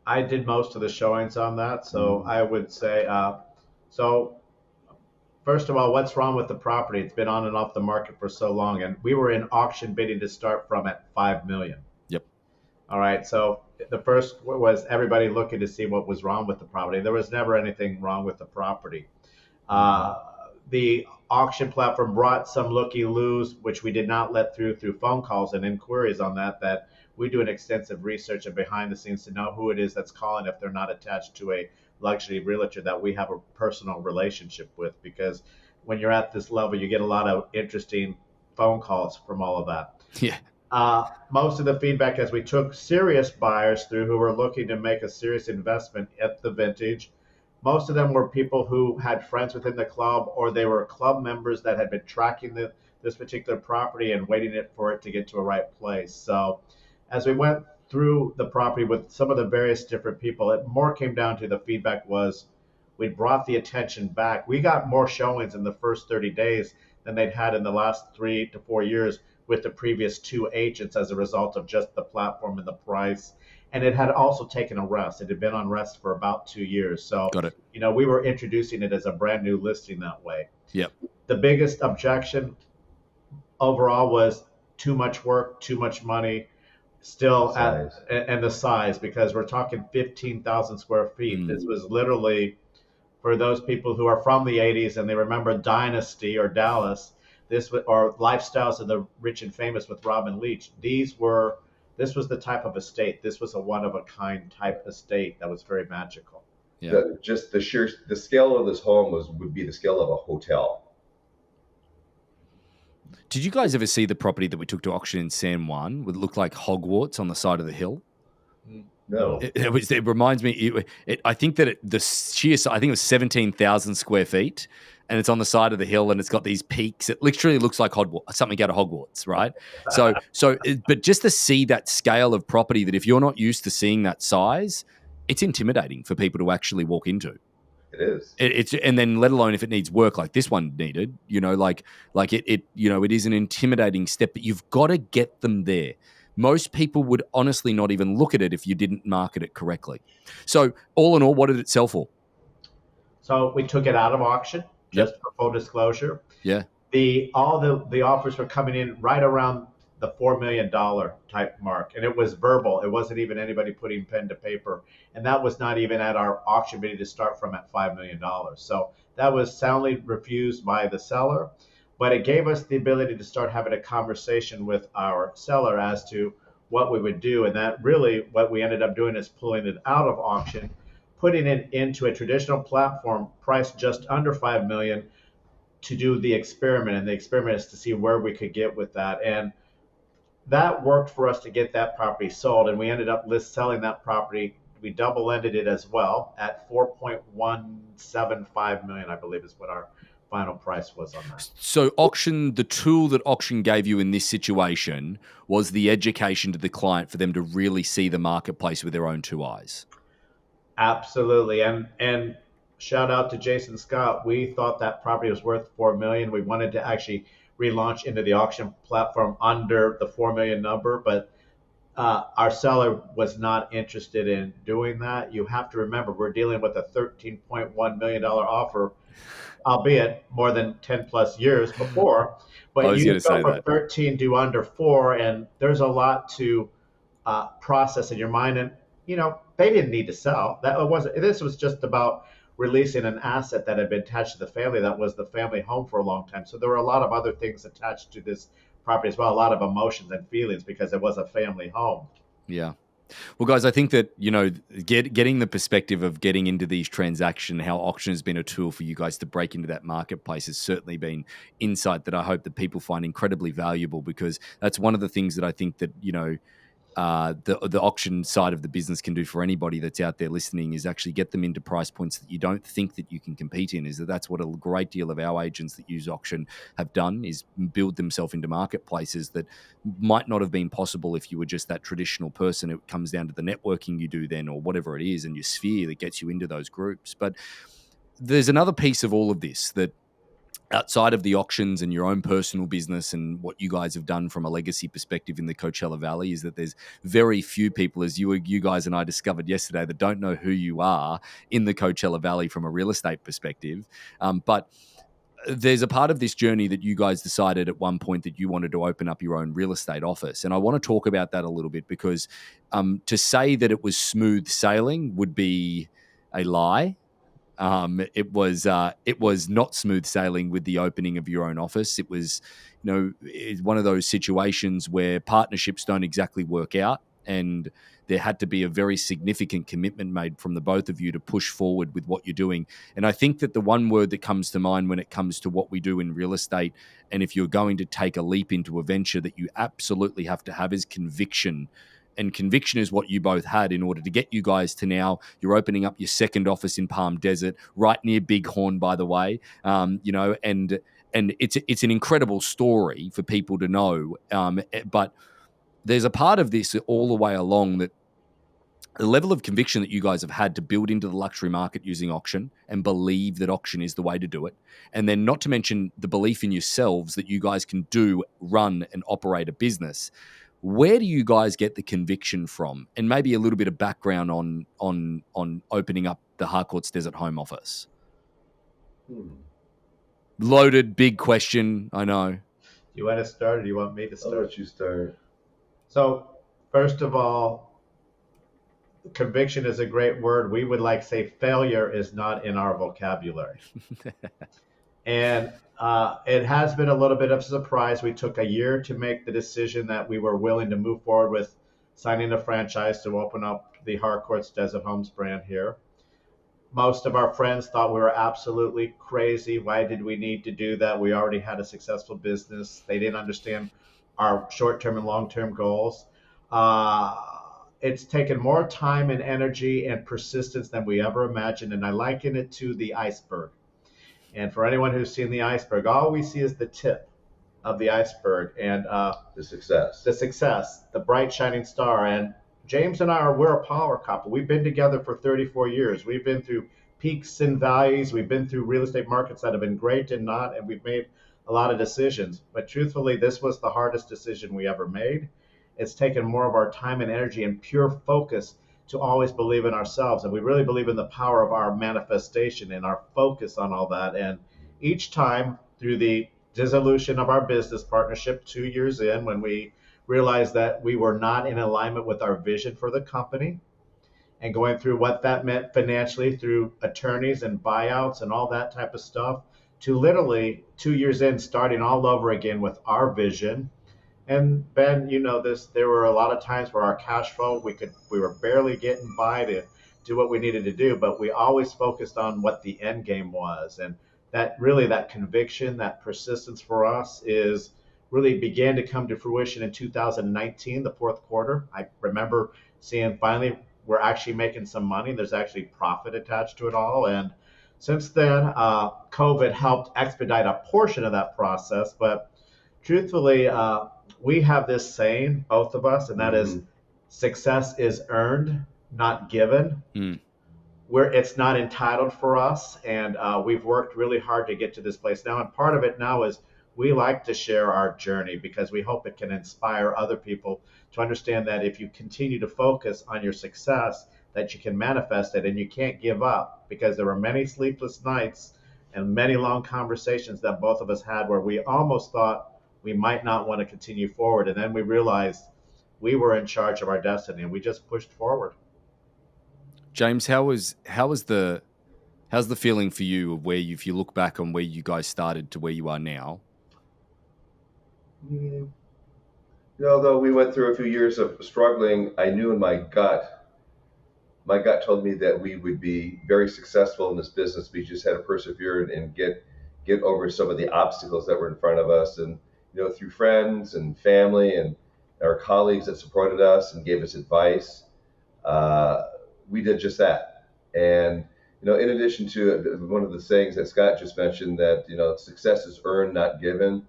I did most of the showings on that, so I would say, so first of all, what's wrong with the property? It's been on and off the market for so long, and we were in auction bidding to start from at $5 million. Yep. All right, so the first was everybody looking to see what was wrong with the property. There was never anything wrong with the property. The auction platform brought some looky-loos, which we did not let through phone calls and inquiries on that we do an extensive research and behind the scenes to know who it is that's calling, if they're not attached to a luxury realtor that we have a personal relationship with. Because when you're at this level, you get a lot of interesting phone calls from all of that. Yeah. Most of the feedback, as we took serious buyers through who were looking to make a serious investment at the vintage, most of them were people who had friends within the club, or they were club members that had been tracking this particular property and waiting for it to get to a right place. So as we went through the property with some of the various different people, it more came down to the feedback was we brought the attention back. We got more showings in the first 30 days than they'd had in the last 3 to 4 years with the previous 2 agents, as a result of just the platform and the price. And it had also taken a rest. It had been on rest for about 2 years. So, Got it. we were introducing it as a brand new listing that way. Yep. The biggest objection overall was too much work, too much money, still and the size, because we're talking 15,000 square feet. This was literally, for those people who are from the 80s and they remember Dynasty or Dallas, or Lifestyles of the Rich and Famous with Robin Leach. This was the type of estate. This was a one-of-a-kind type estate that was very magical. Yeah. Just the scale of this home would be the scale of a hotel. Did you guys ever see the property that we took to auction in San Juan? Would look like Hogwarts on the side of the hill? No. It reminds me. I think that the sheer. I think it was 17,000 square feet, and it's on the side of the hill, and it's got these peaks. It literally looks like something out of Hogwarts, right? But just to see that scale of property, that if you're not used to seeing that size, it's intimidating for people to actually walk into. It is. It's and then let alone if it needs work like this one needed, it is an intimidating step, but you've got to get them there. Most people would honestly not even look at it if you didn't market it correctly. So all in all, what did it sell for? So we took it out of auction, just for full disclosure. Yeah. All the offers were coming in right around the $4 million type mark. And it was verbal. It wasn't even anybody putting pen to paper. And that was not even at our auction bidding to start from at $5 million. So that was soundly refused by the seller. But it gave us the ability to start having a conversation with our seller as to what we would do. And that really what we ended up doing is pulling it out of auction, putting it into a traditional platform priced just under 5 million to do the experiment. And the experiment is to see where we could get with that. And that worked for us to get that property sold, and we ended up selling that property. We double-ended it as well at 4.175 million, I believe, is what our final price was on that. So the tool that auction gave you in this situation was the education to the client for them to really see the marketplace with their own two eyes. Absolutely, and shout out to Jason Scott. We thought that property was worth 4 million. We wanted to actually relaunch into the auction platform under the 4 million number, but our seller was not interested in doing that. You have to remember, we're dealing with a $13.1 million offer, albeit more than 10 plus years before. But you go from 13 to under 4, and there's a lot to process in your mind. And they didn't need to sell. This was just about releasing an asset that had been attached to the family that was the family home for a long time. So there were a lot of other things attached to this property as well, a lot of emotions and feelings because it was a family home. Yeah. Well, guys, I think that, getting the perspective of getting into these transactions, how auction has been a tool for you guys to break into that marketplace has certainly been insight that I hope that people find incredibly valuable, because that's one of the things that I think that, the auction side of the business can do for anybody that's out there listening is actually get them into price points that you don't think that you can compete in. That's what a great deal of our agents that use auction have done, is build themselves into marketplaces that might not have been possible if you were just that traditional person. It comes down to the networking you do then, or whatever it is, and your sphere that gets you into those groups. But there's another piece of all of this that, outside of the auctions and your own personal business and what you guys have done from a legacy perspective in the Coachella Valley, is that there's very few people, as you guys and I discovered yesterday, that don't know who you are in the Coachella Valley from a real estate perspective. But there's a part of this journey that you guys decided at one point that you wanted to open up your own real estate office. And I want to talk about that a little bit, because to say that it was smooth sailing would be a lie. It was not smooth sailing with the opening of your own office. It was, it's one of those situations where partnerships don't exactly work out, and there had to be a very significant commitment made from the both of you to push forward with what you're doing. And I think that the one word that comes to mind when it comes to what we do in real estate, and if you're going to take a leap into a venture, that you absolutely have to have is conviction. And conviction is what you both had in order to get you guys to now. You're opening up your second office in Palm Desert, right near Bighorn, by the way. And it's an incredible story for people to know. But there's a part of this all the way along that the level of conviction that you guys have had to build into the luxury market using auction and believe that auction is the way to do it. And then not to mention the belief in yourselves that you guys can run and operate a business. Where do you guys get the conviction from? And maybe a little bit of background on opening up the Harcourts Desert Home Office. Loaded, big question, I know. Do you want to start, or do you want me to start? I'll let you start. So, first of all, conviction is a great word. We would like to say failure is not in our vocabulary. And it has been a little bit of a surprise. We took a year to make the decision that we were willing to move forward with signing a franchise to open up the Harcourts Desert Homes brand here. Most of our friends thought we were absolutely crazy. Why did we need to do that? We already had a successful business. They didn't understand our short-term and long-term goals. it's taken more time and energy and persistence than we ever imagined. And I liken it to the iceberg. And for anyone who's seen the iceberg, all we see is the tip of the iceberg, and The success. the bright shining star. And James and we're a power couple. We've been together for 34 years. We've been through peaks and valleys. We've been through real estate markets that have been great and not, and we've made a lot of decisions. But truthfully, this was the hardest decision we ever made. It's taken more of our time and energy and pure focus to always believe in ourselves. And we really believe in the power of our manifestation and our focus on all that. And each time through the dissolution of our business partnership 2 years in, when we realized that we were not in alignment with our vision for the company, and going through what that meant financially through attorneys and buyouts and all that type of stuff, to literally 2 years in starting all over again with our vision. And Ben, you know this, there were a lot of times where our cash flow, we were barely getting by to do what we needed to do, but we always focused on what the end game was. And that really, that conviction, that persistence for us is really began to come to fruition in 2019, the fourth quarter. I remember seeing finally we're actually making some money. There's actually profit attached to it all. And since then, COVID helped expedite a portion of that process. But truthfully, we have this saying, both of us, and that is success is earned, not given. It's not entitled for us, and we've worked really hard to get to this place now. And part of it now is we like to share our journey because we hope it can inspire other people to understand that if you continue to focus on your success, that you can manifest it, and you can't give up, because there were many sleepless nights and many long conversations that both of us had where we almost thought we might not want to continue forward. And then we realized we were in charge of our destiny, and we just pushed forward. James, how's the feeling for you of if you look back on where you guys started to where you are now? Though we went through a few years of struggling, I knew in my gut told me that we would be very successful in this business. We just had to persevere and get over some of the obstacles that were in front of us. And through friends and family and our colleagues that supported us and gave us advice, we did just that. And in addition to one of the sayings that Scott just mentioned, that success is earned, not given,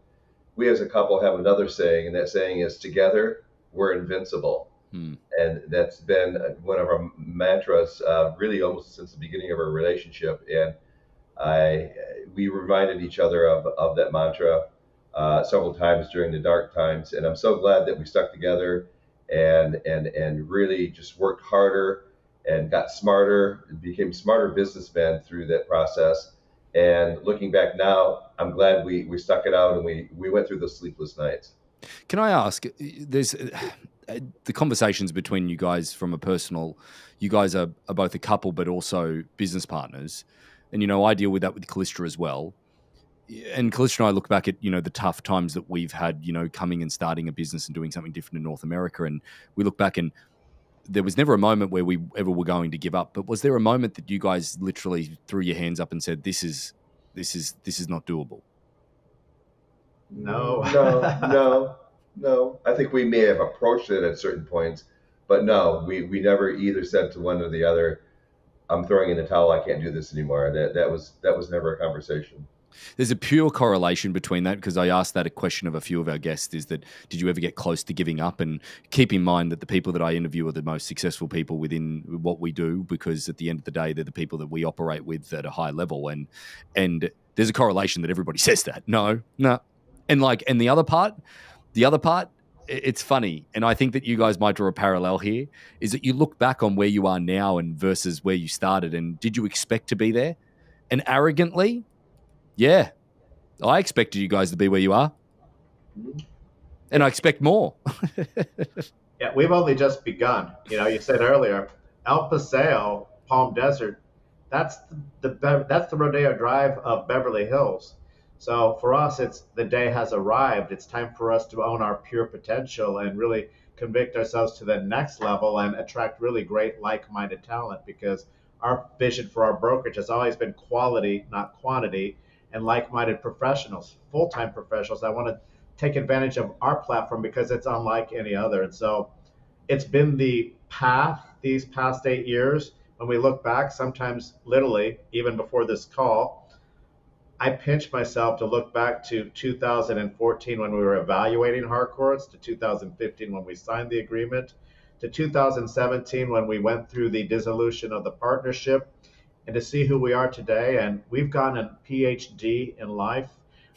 we as a couple have another saying, and that saying is, together we're invincible. And that's been one of our mantras really almost since the beginning of our relationship. And we reminded each other of that mantra several times during the dark times. And I'm so glad that we stuck together and really just worked harder and got smarter and became smarter businessmen through that process. And looking back now, I'm glad we stuck it out and we went through those sleepless nights. Can I ask, there's the conversations between you guys from a personal, you guys are both a couple, but also business partners. And, I deal with that with Callistra as well. And Callistra and I look back at, the tough times that we've had, coming and starting a business and doing something different in North America. And we look back and there was never a moment where we ever were going to give up. But was there a moment that you guys literally threw your hands up and said, this is not doable? No. No. I think we may have approached it at certain points, but no, we never either said to one or the other, I'm throwing in the towel, I can't do this anymore. That was never a conversation. There's a pure correlation between that, because I asked that a question of a few of our guests, is that did you ever get close to giving up? And keep in mind that the people that I interview are the most successful people within what we do, because at the end of the day, they're the people that we operate with at a high level. And there's a correlation that everybody says that. No. And the other part, it's funny. And I think that you guys might draw a parallel here, is that you look back on where you are now and versus where you started. And did you expect to be there? And arrogantly, yeah, I expected you guys to be where you are. And I expect more. Yeah, we've only just begun. You said earlier, El Paseo, Palm Desert, that's the Rodeo Drive of Beverly Hills. So for us, it's the day has arrived. It's time for us to own our pure potential and really convict ourselves to the next level and attract really great like-minded talent, because our vision for our brokerage has always been quality, not quantity, and like-minded professionals, full-time professionals that want to take advantage of our platform because it's unlike any other. And so it's been the path these past 8 years. When we look back, sometimes literally, even before this call, I pinch myself to look back to 2014 when we were evaluating Harcourts, to 2015 when we signed the agreement, to 2017 when we went through the dissolution of the partnership, and to see who we are today. And we've gotten a PhD in life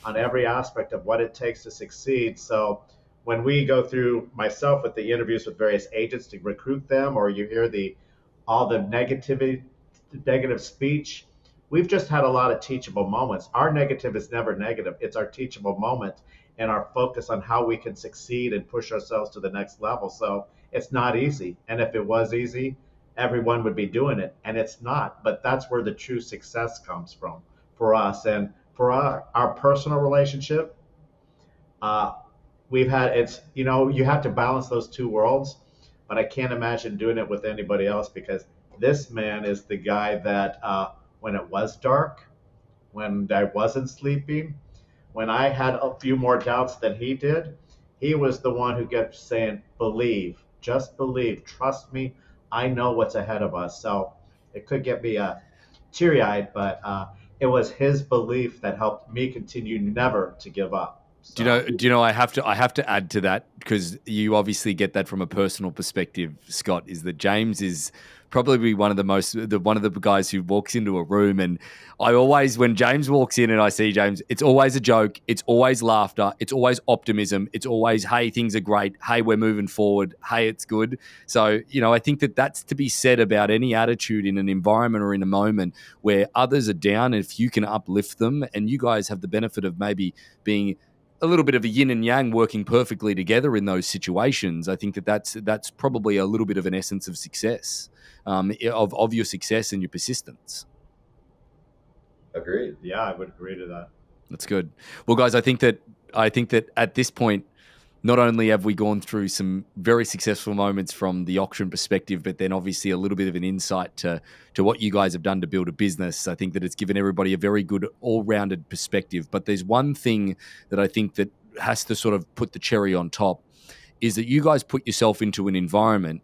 on every aspect of what it takes to succeed. So when we go through myself with the interviews with various agents to recruit them, or you hear the all the negative speech, we've just had a lot of teachable moments. Our negative is never negative. It's our teachable moment and our focus on how we can succeed and push ourselves to the next level. So it's not easy. And if it was easy, everyone would be doing it. And it's not. But that's where the true success comes from for us. And for our personal relationship, uh, we've had it's, you have to balance those two worlds. But I can't imagine doing it with anybody else, because this man is the guy that when it was dark, when I wasn't sleeping, when I had a few more doubts than he did, he was the one who kept saying, believe, just believe, trust me, I know what's ahead of us. So it could get me teary eyed, but it was his belief that helped me continue never to give up. So, Do you know? I have to add to that, because you obviously get that from a personal perspective, Scott. Is that James is probably one of the guys who walks into a room, and I always, when James walks in and I see James, it's always a joke, it's always laughter, it's always optimism, it's always, hey, things are great, hey, we're moving forward, hey, it's good. So I think that that's to be said about any attitude in an environment or in a moment where others are down. If you can uplift them, and you guys have the benefit of maybe being a little bit of a yin and yang working perfectly together in those situations, I think that that's probably a little bit of an essence of success, of your success and your persistence. Agreed. yeah, I would agree to that. That's good. Well, guys, I think that at this point, not only have we gone through some very successful moments from the auction perspective, but then obviously a little bit of an insight to what you guys have done to build a business. I think that it's given everybody a very good all-rounded perspective. But there's one thing that I think that has to sort of put the cherry on top, is that you guys put yourself into an environment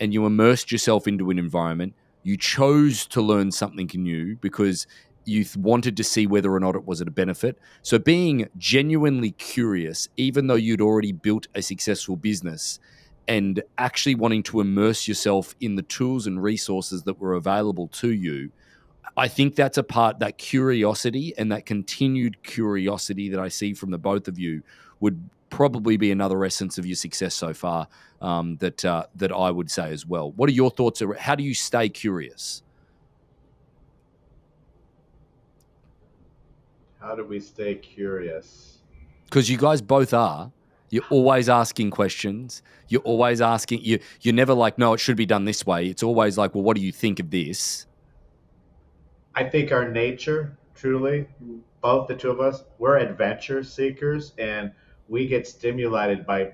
and you immersed yourself into an environment. You chose to learn something new because you wanted to see whether or not it was a benefit. So being genuinely curious, even though you'd already built a successful business, and actually wanting to immerse yourself in the tools and resources that were available to you, I think that's a part, that curiosity and that continued curiosity that I see from the both of you would probably be another essence of your success so far, that I would say as well. What are your thoughts? How do you stay curious? How do we stay curious? Because you guys both are. You're always asking questions. You're always asking. You're never like, no, it should be done this way. It's always like, well, what do you think of this? I think our nature, truly, both the two of us, we're adventure seekers, and we get stimulated by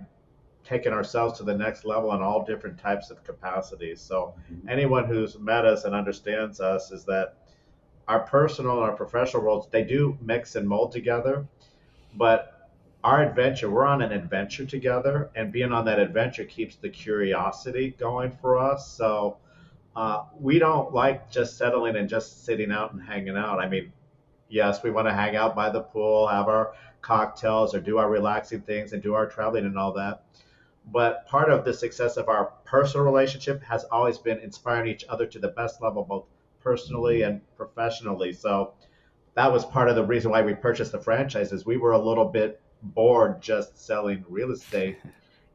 taking ourselves to the next level on all different types of capacities. So anyone who's met us and understands us is that our personal and our professional worlds, they do mix and mold together, but our adventure, we're on an adventure together, and being on that adventure keeps the curiosity going for us. So we don't like just settling and just sitting out and hanging out. I mean, yes, we want to hang out by the pool, have our cocktails, or do our relaxing things and do our traveling and all that. But part of the success of our personal relationship has always been inspiring each other to the best level, both personally and professionally. So that was part of the reason why we purchased the franchises. We were a little bit bored just selling real estate.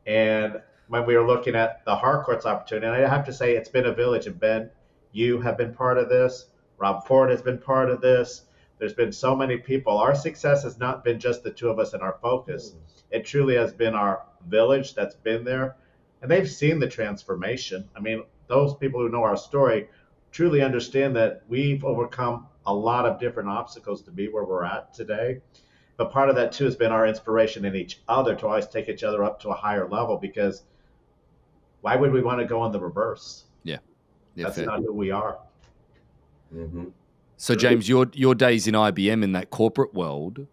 And when we were looking at the Harcourts opportunity, and I have to say it's been a village. And Ben, you have been part of this. Rob Ford has been part of this. There's been so many people. Our success has not been just the two of us and our focus. It truly has been our village that's been there. And they've seen the transformation. I mean, those people who know our story truly understand that we've overcome a lot of different obstacles to be where we're at today. But part of that too has been our inspiration in each other to always take each other up to a higher level, because why would we want to go in the reverse? Yeah, That's fair. not who we are. Mm-hmm. So James, your days in IBM in that corporate world,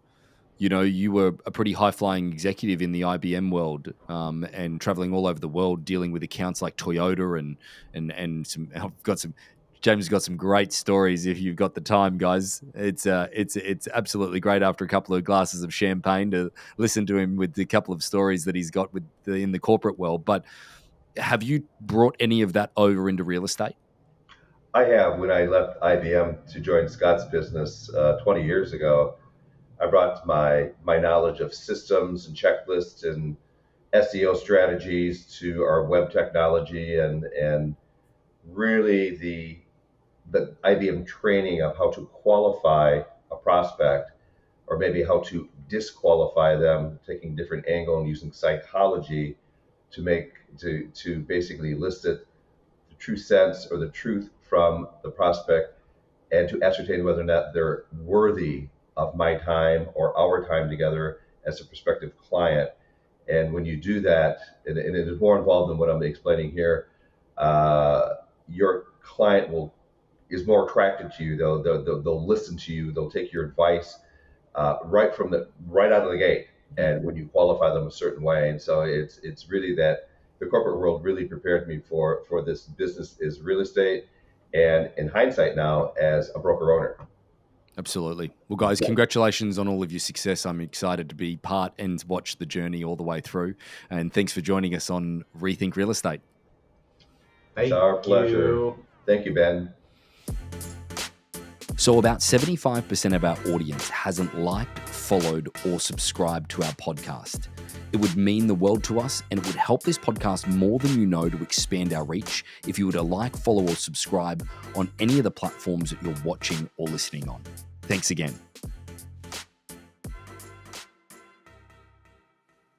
you were a pretty high-flying executive in the IBM world, and traveling all over the world, dealing with accounts like Toyota and some. James has got some great stories. If you've got the time, guys, it's absolutely great after a couple of glasses of champagne to listen to him with the couple of stories that he's got in the corporate world. But have you brought any of that over into real estate? I have. When I left IBM to join Scott's business 20 years ago, I brought my knowledge of systems and checklists and SEO strategies to our web technology, and really the IBM training of how to qualify a prospect, or maybe how to disqualify them, taking different angle and using psychology to basically elicit the true sense or the truth from the prospect, and to ascertain whether or not they're worthy of my time or our time together as a prospective client. And when you do that, and it is more involved than what I'm explaining here, your client is more attracted to you. They'll listen to you. They'll take your advice right out of the gate. And when you qualify them a certain way, and so it's really that the corporate world really prepared me for this business is real estate, and in hindsight now as a broker owner. Absolutely. Well, guys, congratulations on all of your success. I'm excited to be part and watch the journey all the way through. And thanks for joining us on ReThink Real Estate. It's our pleasure. Thank you, Ben. So about 75% of our audience hasn't liked, followed, or subscribed to our podcast. It would mean the world to us, and it would help this podcast more than you know to expand our reach if you were to like, follow, or subscribe on any of the platforms that you're watching or listening on. Thanks again.